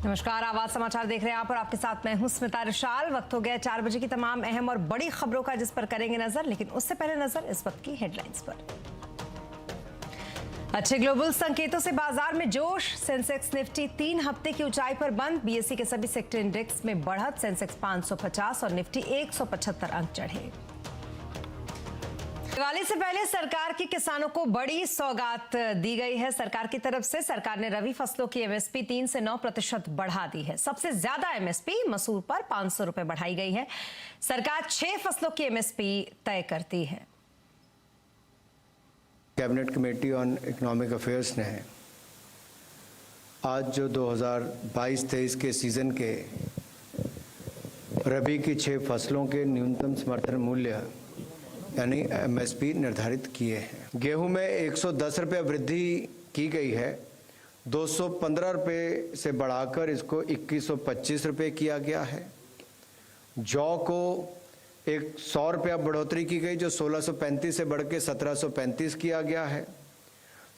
नमस्कार, आवाज समाचार देख रहे हैं आप और आपके साथ मैं हूं स्मिता रिशाल। वक्त हो गया 4 बजे की तमाम अहम और बड़ी खबरों का, जिस पर करेंगे नजर, लेकिन उससे पहले नजर इस वक्त की हेडलाइंस पर। अच्छे ग्लोबल संकेतों से बाजार में जोश। सेंसेक्स निफ्टी 3 हफ्ते की ऊंचाई पर बंद। बीएसई के सभी सेक्टर इंडेक्स में बढ़त। सेंसेक्स 550 और निफ्टी 175 अंक चढ़े। दिवाली से पहले सरकार की किसानों को बड़ी सौगात दी गई है। सरकार की तरफ से सरकार ने रबी फसलों की एमएसपी 3 से 9% बढ़ा दी है। सबसे ज्यादा एमएसपी मसूर पर 500 रुपए बढ़ाई गई है। सरकार 6 फसलों की एमएसपी तय करती है। Cabinet committee on economic affairs ने आज जो 2022-23 के सीजन के रबी की 6 फसलों के न्यूनतम समर्थन मूल्य यानी एमएसपी निर्धारित किए हैं। गेहूं में 110 रुपये वृद्धि की गई है। 215 रुपये से बढ़ाकर इसको 2125 रुपये किया गया है। जौ को 100 रुपया बढ़ोतरी की गई, जो 1635 से बढ़ के 1735 किया गया है।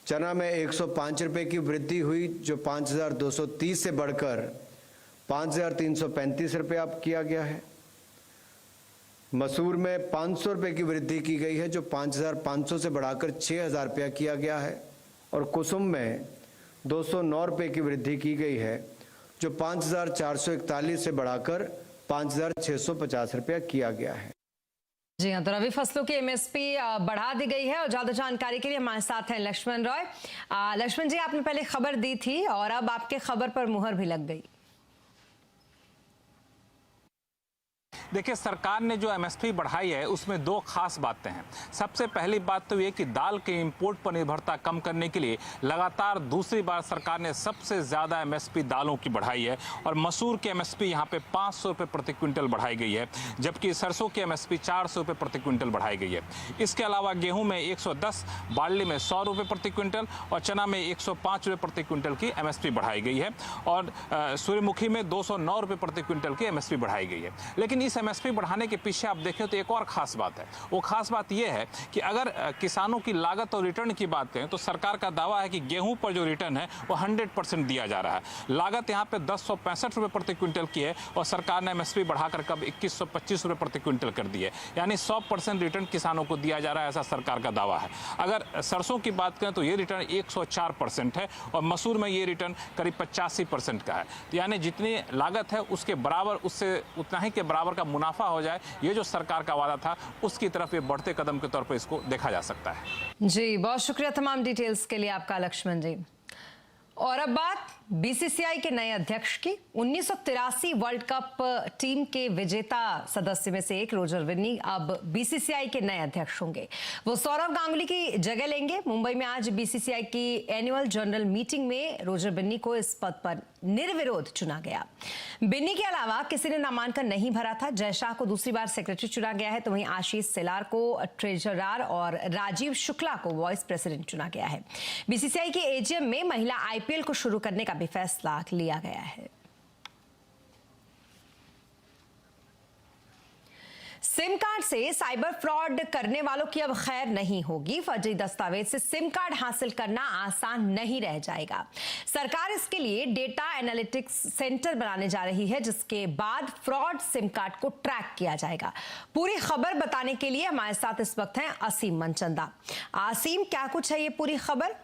चना में 105 रुपये की वृद्धि हुई, जो 5230 से बढ़कर 5335 रुपये अब किया गया है। मसूर में 500 रुपये की वृद्धि की गई है, जो 5500 से बढ़ाकर 6000 रुपया किया गया है। और कुसुम में 209 रुपये की वृद्धि की गई है, जो 5441 से बढ़ाकर 5650 रुपया किया गया है। जी हाँ, तो रबी फसलों की एमएसपी बढ़ा दी गई है। और ज्यादा जानकारी के लिए हमारे साथ हैं लक्ष्मण रॉय। लक्ष्मण जी, आपने पहले खबर दी थी और अब आपके खबर पर मुहर भी लग गई। देखिए, सरकार ने जो एमएसपी बढ़ाई है उसमें 2 खास बातें हैं। सबसे पहली बात तो ये कि दाल के इंपोर्ट पर निर्भरता कम करने के लिए लगातार दूसरी बार सरकार ने सबसे ज़्यादा एमएसपी दालों की बढ़ाई है। और मसूर की एमएसपी यहाँ पे 500 रुपये प्रति क्विंटल बढ़ाई गई है, जबकि सरसों की एमएसपी 400 रुपये प्रति क्विंटल बढ़ाई गई है। इसके अलावा गेहूँ में 110, बार्ली में 100 रुपये प्रति क्विंटल और चना में 105 रुपये प्रति क्विंटल की एमएसपी बढ़ाई गई है। और सूर्यमुखी में 209 रुपये प्रति क्विंटल की एमएसपी बढ़ाई गई है। लेकिन इस एमएसपी बढ़ाने के पीछे आप देखें तो एक और खास बात है। वो खास बात यह है कि अगर किसानों की लागत और रिटर्न की बात करें तो सरकार का दावा है कि गेहूं पर जो रिटर्न है वो 100% दिया जा रहा है। लागत यहां पे 1065 रुपये प्रति क्विंटल की है और सरकार ने एमएसपी बढ़ाकर कब 2125 रुपये प्रति क्विंटल कर दी है। यानी 100% रिटर्न किसानों को दिया जा रहा है, ऐसा सरकार का दावा है। अगर सरसों की बात करें तो ये रिटर्न 104% है और मसूर में ये रिटर्न करीब 85% का है। यानी जितनी लागत है उसके बराबर, उससे उतना ही के बराबर का मुनाफा हो जाए, ये जो सरकार का वादा था उसकी तरफ ये बढ़ते कदम के तौर पर इसको देखा जा सकता है। जी, बहुत शुक्रिया तमाम डिटेल्स के लिए आपका लक्ष्मण जी। और अब बात बीसीसीआई के नए अध्यक्ष की। 1983 वर्ल्ड कप टीम के विजेता सदस्य में से एक रोजर बिन्नी अब बीसीसीआई के नए अध्यक्ष होंगे। वो सौरव गांगुली की जगह लेंगे। मुंबई में आज बीसीसीआई की एनुअल जनरल मीटिंग में रोजर बिन्नी को इस पद पर निर्विरोध चुना गया। बिन्नी के अलावा किसी ने नामांकन नहीं भरा था। जय शाह को दूसरी बार सेक्रेटरी चुना गया है, तो वहीं आशीष सेलार को ट्रेजरर और राजीव शुक्ला को वाइस प्रेसिडेंट चुना गया है। बीसीसीआई के एजीएम में महिला आईपीएल को शुरू करने का भी फैसला लिया गया है। सिम कार्ड से साइबर फ्रॉड करने वालों की अब खैर नहीं होगी। फर्जी दस्तावेज से सिम कार्ड हासिल करना आसान नहीं रह जाएगा। सरकार इसके लिए डेटा एनालिटिक्स सेंटर बनाने जा रही है, जिसके बाद फ्रॉड सिम कार्ड को ट्रैक किया जाएगा। पूरी खबर बताने के लिए हमारे साथ इस वक्त हैं असीम मनचंदा। असीम, क्या कुछ है ये पूरी खबर?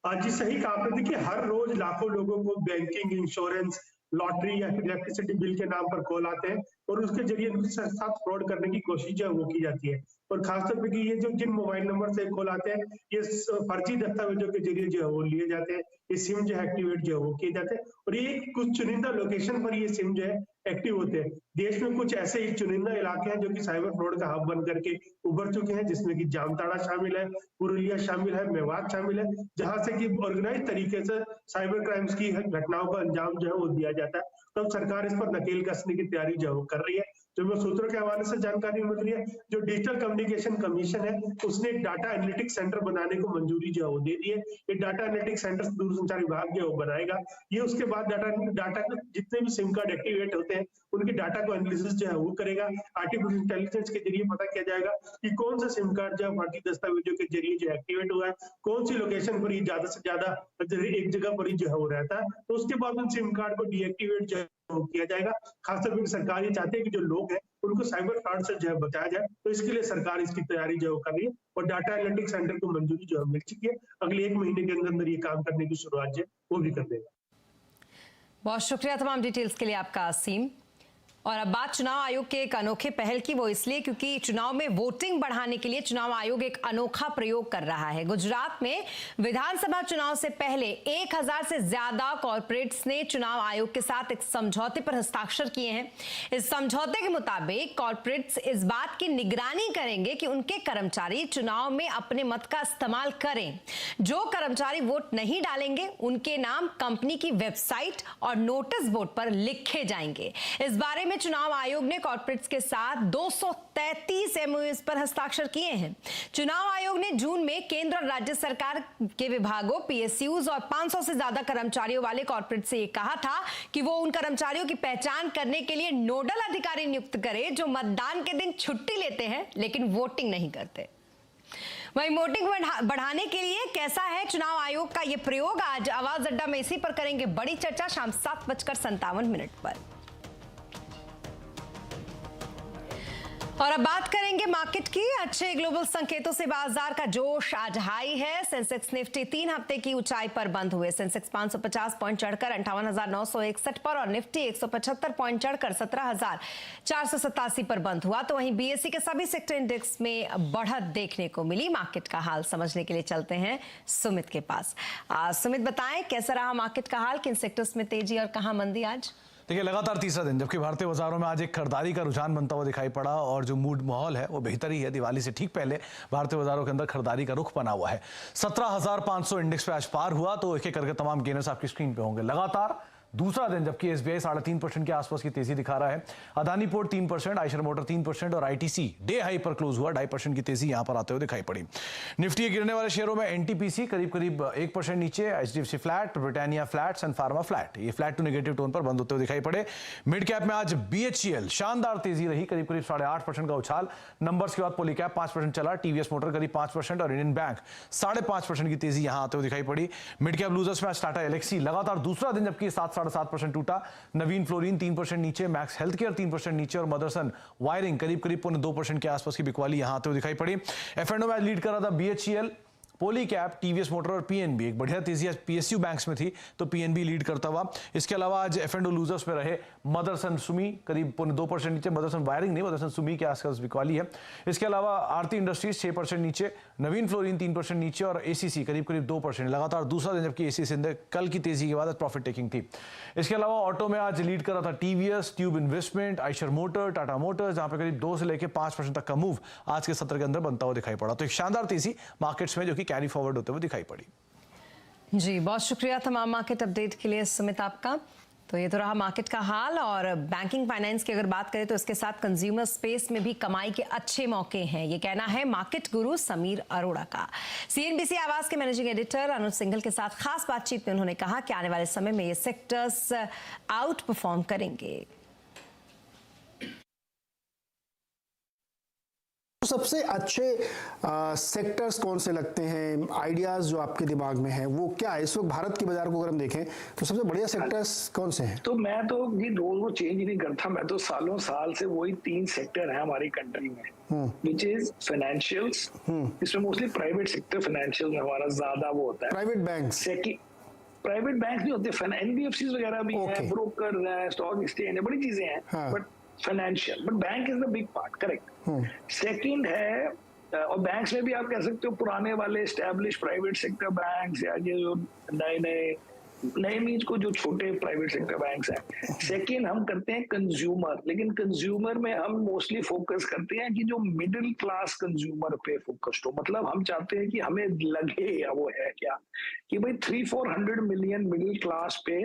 जी, सही कहा आपने। देखिए, हर रोज लाखों लोगों को बैंकिंग, इंश्योरेंस, लॉटरी या फिर इलेक्ट्रिसिटी बिल के नाम पर कॉल आते हैं और उसके जरिए उनके साथ फ्रॉड करने की कोशिश जो है वो की जाती है। और खासतौर पे कि ये जो जिन मोबाइल नंबर से कॉल आते हैं, ये फर्जी दस्तावेजों के जरिए जो है वो लिए जाते हैं। ये सिम जो है एक्टिवेट जो है वो किए जाते हैं और ये कुछ चुनिंदा लोकेशन पर ये सिम जो है एक्टिव होते हैं। देश में कुछ ऐसे ही चुनिंदा इलाके हैं जो कि साइबर फ्रॉड का हब बन करके उभर चुके हैं, जिसमें कि जामताड़ा शामिल है, पुरुलिया शामिल है, मेवात शामिल है, जहां से कि ऑर्गेनाइज तरीके से साइबर क्राइम्स की घटनाओं का अंजाम जो है वो दिया जाता है। तो सरकार इस पर नकेल कसने की तैयारी जो कर रही है। जो मैं सूत्रों के हवाले से जानकारी मिल रही है, जो डिजिटल कम्युनिकेशन कमीशन है उसने एक डाटा एनालिटिक्स सेंटर बनाने को मंजूरी जो है वो दे दी है। ये डाटा एनालिटिक्स सेंटर दूरसंचार विभाग जो है वो बनाएगा। ये उसके बाद डाटा जितने भी सिम कार्ड एक्टिवेट होते हैं उनके डाटा को एनालिसिस जो है वो करेगा। आर्टिफिशियल इंटेलिजेंस के जरिए पता किया जाएगा कि कौन सा सिम कार्ड जो है फर्जी दस्तावेजों के जरिए जो एक्टिवेट हुआ है, कौन सी लोकेशन पर ये ज्यादा से ज्यादा एक जगह पर ही जो है वो रहता है। तो उसके बाद उन सिम कार्ड को डीएक्टिवेट जो है किया जाएगा। खासतौर पर सरकार ये चाहती है कि जो लोग हैं उनको साइबर फ्रॉड से जो है बचाया जाए, तो इसके लिए सरकार इसकी तैयारी जो है कर रही है और डाटा एनालिटिक्स सेंटर को मंजूरी जो है मिल चुकी है। अगले 1 महीने के अंदर ये काम करने की शुरुआत जो वो भी कर देगा। बहुत शुक्रिया तमाम डिटेल्स के लिए आपका असीम। और अब बात चुनाव आयोग के एक अनोखे पहल की, वो इसलिए क्योंकि चुनाव में वोटिंग बढ़ाने के लिए चुनाव आयोग एक अनोखा प्रयोग कर रहा है। गुजरात में विधानसभा चुनाव से पहले 1000 से ज्यादा कॉर्पोरेट्स ने चुनाव आयोग के साथ एक समझौते पर हस्ताक्षर किए हैं। इस समझौते के मुताबिक कॉर्पोरेट्स इस बात की निगरानी करेंगे कि उनके कर्मचारी चुनाव में अपने मत का इस्तेमाल करें। जो कर्मचारी वोट नहीं डालेंगे उनके नाम कंपनी की वेबसाइट और नोटिस बोर्ड पर लिखे जाएंगे। इस बारे में चुनाव आयोग ने कॉर्पोरेट्स के साथ 233 एमओयूज पर हस्ताक्षर किए हैं। चुनाव आयोग ने जून में केंद्र और राज्य सरकार के विभागों, पीएसयूज और 500 से ज्यादा कर्मचारियों वाले कॉर्पोरेट से ये कहा था कि वो उन कर्मचारियों की पहचान करने के लिए नोडल अधिकारी नियुक्त करे जो मतदान के दिन छुट्टी लेते हैं लेकिन वोटिंग नहीं करते। वहीं वोटिंग बढ़ाने के लिए कैसा है चुनाव आयोग का ये प्रयोग, आज आवाज अड्डा में इसी पर करेंगे बड़ी चर्चा शाम 7:57 पर। और अब बात करेंगे मार्केट की। अच्छे ग्लोबल संकेतों से बाजार का जोश आज हाई है। सेंसेक्स निफ्टी 3 हफ्ते की ऊंचाई पर बंद हुए। सेंसेक्स 550 पॉइंट चढ़कर 58,961 पर और निफ्टी 175 पॉइंट चढ़कर 17,487 पर बंद हुआ। तो वहीं बीएसई के सभी सेक्टर इंडेक्स में बढ़त देखने को मिली। मार्केट का हाल समझने के लिए चलते हैं सुमित के पास। सुमित, बताएं कैसा रहा मार्केट का हाल, किन सेक्टर्स में तेजी और कहां मंदी आज? देखिए, लगातार तीसरा दिन जबकि भारतीय बाजारों में आज एक खरीदारी का रुझान बनता हुआ दिखाई पड़ा और जो मूड माहौल है वो बेहतर ही है। दिवाली से ठीक पहले भारतीय बाजारों के अंदर खरीदारी का रुख बना हुआ है। 17,500 इंडेक्स पे आज पार हुआ। तो एक एक करके तमाम गेनर्स आपकी स्क्रीन पे होंगे। लगातार दूसरा दिन जबकि एसबीआई 3.5% के आसपास की तेजी दिखा रहा है। अदानी पोर्ट 3%, आयशर मोटर 3% और आईटीसी डे हाई पर क्लोज हुआ। 2.5% की तेजी यहां पर आते हुए दिखाई पड़ी। निफ्टी गिरने वाले शेयरों में एनटीपीसी करीब 1% नीचे, एचडीएफसी फ्लैट, ब्रिटानिया फ्लैट, सन फार्मा फ्लैट, ये फ्लैट टू नेगेटिव टोन पर बंद होते हुए दिखाई पड़े। मिड कैप में आज बीएचईएल शानदार तेजी रही, करीब 8.5% का उछाल। नंबर्स के बाद पॉलीकैप 5% चला, टीवीएस मोटर करीब 5% और इंडियन बैंक 5.5% की तेजी यहां आते हुए दिखाई पड़ी। मिड कैप लूजर्स में आज टाटा एलेक्सी लगातार दूसरा दिन जबकि 7.5% टूटा। नवीन फ्लोरीन 3% नीचे, मैक्स हेल्थ केयर 3% नीचे और मदरसन वायरिंग करीब 2% के आसपास की बिकवाली यहां आते हुए दिखाई पड़ी। एफ&ओ में लीड कर रहा था बीएचईएल, पॉलीकैप, टीवीएस मोटर और पीएनबी। एक बढ़िया तेजी आज पीएसयू बैंक्स में थी तो पीएनबी लीड करता हुआ। इसके अलावा आज एफ&ओ लूजर्स में रहे मदरसन सुमी करीब 2% नीचे, मदरसन वायरिंग नहीं, मदरसन सुमी के आसपास बिकवाली है। इसके अलावा आरती इंडस्ट्रीज 6% नीचे, नवीन फ्लोरीन 3% नीचे और एसीसी करीब 2%। लगातार दूसरा दिन जबकि एसीसी कल की तेजी के बाद प्रॉफिट टेकिंग थी। इसके अलावा ऑटो में आज लीड कर रहा था TVS, tube investment, Eicher motor, Tata Motors, जहां पर करीब 2 से लेकर 5% तक का मूव आज के सत्र के अंदर बनता हुआ दिखाई पड़ा। तो एक शानदार तेजी मार्केट्स में जो कि कैरी फॉरवर्ड होते हुए दिखाई पड़ी। जी, बहुत शुक्रिया तमाम मार्केट अपडेट के लिए सुमित आपका। तो ये तो रहा मार्केट का हाल। और बैंकिंग फाइनेंस की अगर बात करें तो इसके साथ कंज्यूमर स्पेस में भी कमाई के अच्छे मौके हैं, ये कहना है मार्केट गुरु समीर अरोड़ा का। सीएनबीसी आवाज के मैनेजिंग एडिटर अनुज सिंघल के साथ खास बातचीत में उन्होंने कहा कि आने वाले समय में ये सेक्टर्स आउट परफॉर्म करेंगे। सबसे अच्छे सेक्टर्स कौन से लगते हैं, आइडियाज जो आपके दिमाग में है वो क्या है? इस वक्त भारत के बाजार को अगर हम देखें तो सबसे बढ़िया सेक्टर्स कौन से हैं? तो मैं तो ये रोल वो चेंज नहीं करता। मैं तो सालों साल से वही 3 सेक्टर है हमारी कंट्री में, विच इज फाइनेंशियल्स। इसमें मोस्टली प्राइवेट सेक्टर फाइनेंशियल में हमारा ज्यादा वो होता है। प्राइवेट बैंक्स, प्राइवेट बैंक नहीं होते, एनबीएफसी वगैरह भी है, ब्रोकर है, स्टॉक एक्सचेंज है, बड़ी चीजें हैं, but financial, but bank is the big part, correct. Second है, और बैंक्स में भी आप कह सकते हो पुराने वाले एस्टैब्लिश प्राइवेट सेक्टर बैंक्स या ये जो नए मीन्स को जो छोटे प्राइवेट सेक्टर बैंक्स हैं। सेकंड हम करते हैं कंज्यूमर, लेकिन कंज्यूमर में हम मोस्टली फोकस करते हैं कि जो मिडिल क्लास कंज्यूमर पे फोकस्ड हो। मतलब हम चाहते हैं कि हमें लगे, या वो है क्या, कि भाई 300-400 मिलियन मिडिल क्लास पे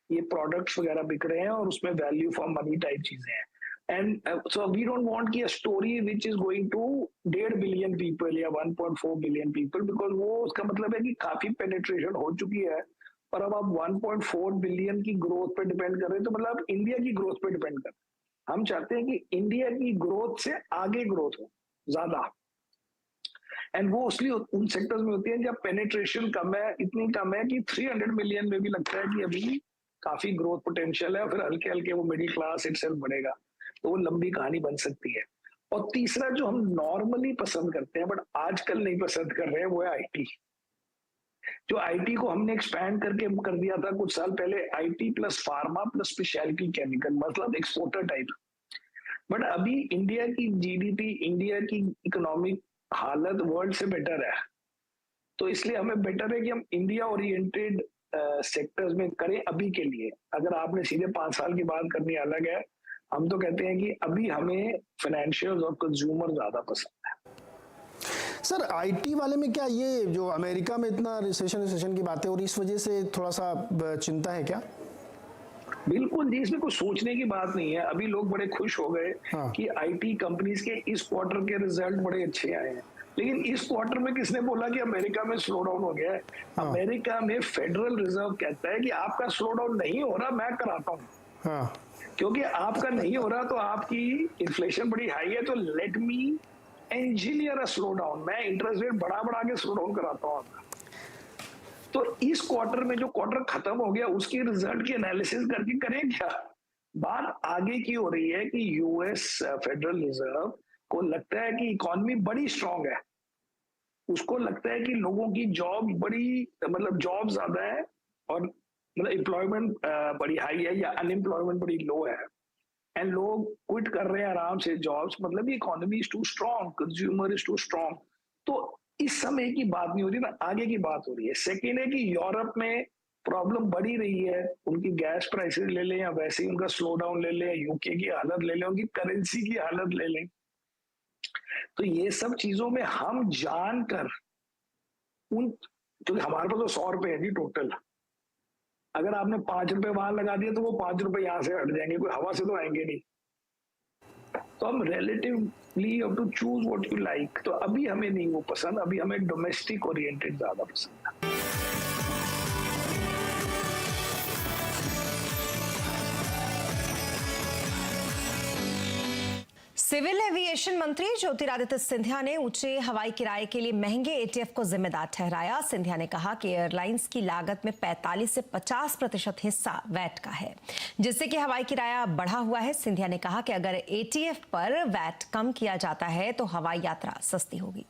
ये प्रोडक्ट्स वगैरह बिक रहे हैं और उसमें वैल्यू फॉर मनी टाइप चीजें हैं। And so we don't want ki a story which is going to 1.5 billion people या 1.4 billion people, because वो उसका मतलब है कि काफी पेनिट्रेशन हो चुकी है, पर अब आप 1.4 बिलियन की ग्रोथ पे डिपेंड कर रहे हैं, तो मतलब इंडिया की ग्रोथ पे डिपेंड कर रहे हैं। हम चाहते हैं कि इंडिया की ग्रोथ से आगे ग्रोथ हो ज्यादा, एंड वो उसलिए उन सेक्टर्स में होती है जब पेनिट्रेशन कम है, इतनी कम है कि 300 मिलियन में भी लगता है कि अभी काफी ग्रोथ पोटेंशियल है, फिर हल्के हल्के वो मिडिल क्लास इटसेल्फ बढ़ेगा, तो वो लंबी कहानी बन सकती है। और तीसरा जो हम नॉर्मली पसंद करते हैं बट आजकल नहीं पसंद कर रहे हैं, वो है आईटी। जो आईटी को हमने एक्सपैंड करके कर दिया था कुछ साल पहले, IT plus pharma plus speciality chemical, मतलब एक्सपोर्टर टाइप। बट अभी इंडिया की जीडीपी, इंडिया की इकोनॉमिक हालत वर्ल्ड से बेटर है, तो इसलिए हमें बेटर है कि हम इंडिया ओरिएंटेड सेक्टर्स में करें अभी के लिए। अगर आपने सीधे 5 साल की बात करनी अलग है, हम तो कहते हैं कि अभी हमें फाइनेंशियल और कंज्यूमर ज्यादा पसंद है। सर आईटी वाले में क्या ये जो अमेरिका में इतना रिसेशन की बात है और इस वजह से थोड़ा सा चिंता है क्या? बिल्कुल जी, इसमें कुछ सोचने की बात नहीं है। अभी लोग बड़े खुश हो गए कि आईटी कंपनीज के इस क्वार्टर के रिजल्ट बड़े अच्छे आए हैं, लेकिन इस क्वार्टर में किसने बोला कि अमेरिका में स्लो डाउन हो गया है? अमेरिका में फेडरल रिजर्व कहता है कि आपका स्लो डाउन नहीं हो रहा, मैं कराता हूँ। क्योंकि आपका नहीं हो रहा तो आपकी इन्फ्लेशन बड़ी हाई है, तो let me engineer a slow down, मैं इंटरेस्ट रेट बढ़ा के स्लो डाउन कराता हूँ आपका। तो इस क्वार्टर में जो क्वार्टर खत्म हो गया उसकी रिजल्ट की एनालिसिस करके करें क्या? बात आगे की हो रही है कि यूएस फेडरल रिजर्व को लगता है कि इकोनॉमी बड़ी स्ट्रांग है, उसको लगता है कि लोगों की जॉब बड़ी, मतलब जॉब ज्यादा है और मतलब एम्प्लॉयमेंट बड़ी हाई है या अनएम्प्लॉयमेंट बड़ी लो है, एंड लोग क्विट कर रहे हैं आराम से जॉब्स, मतलब economy is too strong, consumer is too strong. तो इस समय की बात नहीं हो रही ना, आगे की बात हो रही है। सेकेंड है कि यूरोप में प्रॉब्लम बढ़ी रही है, उनकी गैस प्राइसेस ले लें या वैसे ही उनका स्लो डाउन ले लें, यूके की हालत ले लें, उनकी करेंसी की हालत ले लें, तो ये सब चीजों में हम जानकर उन, क्योंकि हमारे पास तो 100 रुपए है जी टोटल, अगर आपने 5 रुपए वहां लगा दिए तो वो 5 रुपए यहां से हट जाएंगे, कोई हवा से तो आएंगे नहीं। तो हम relatively have to choose what you like. तो अभी हमें नहीं वो पसंद, अभी हमें डोमेस्टिक ओरिएंटेड ज्यादा पसंद है। सिविल एविएशन मंत्री ज्योतिरादित्य सिंधिया ने ऊंचे हवाई किराए के लिए महंगे एटीएफ को जिम्मेदार ठहराया। सिंधिया ने कहा कि एयरलाइंस की लागत में 45 से 50% हिस्सा वैट का है, जिससे कि हवाई किराया बढ़ा हुआ है। सिंधिया ने कहा कि अगर एटीएफ पर वैट कम किया जाता है तो हवाई यात्रा सस्ती होगी।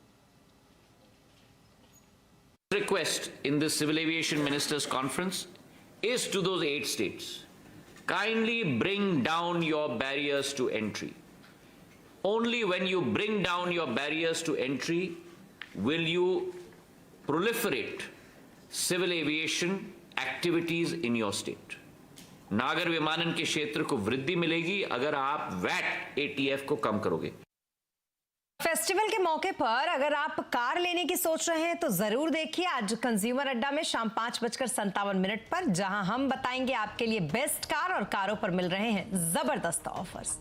Request in this Civil Aviation Ministers Conference is to those 8 states, kindly bring down your barriers to entry. Only when you bring down your barriers to entry will you proliferate civil aviation activities in your state. नागर विमानन के क्षेत्र को वृद्धि मिलेगी अगर आप VAT ETF को कम करोगे। फेस्टिवल के मौके पर अगर आप कार लेने की सोच रहे हैं तो जरूर देखिए आज कंज्यूमर अड्डा में शाम 5:57 पर, जहां हम बताएंगे आपके लिए बेस्ट कार और कारों पर मिल रहे हैं जबरदस्त ऑफर्स।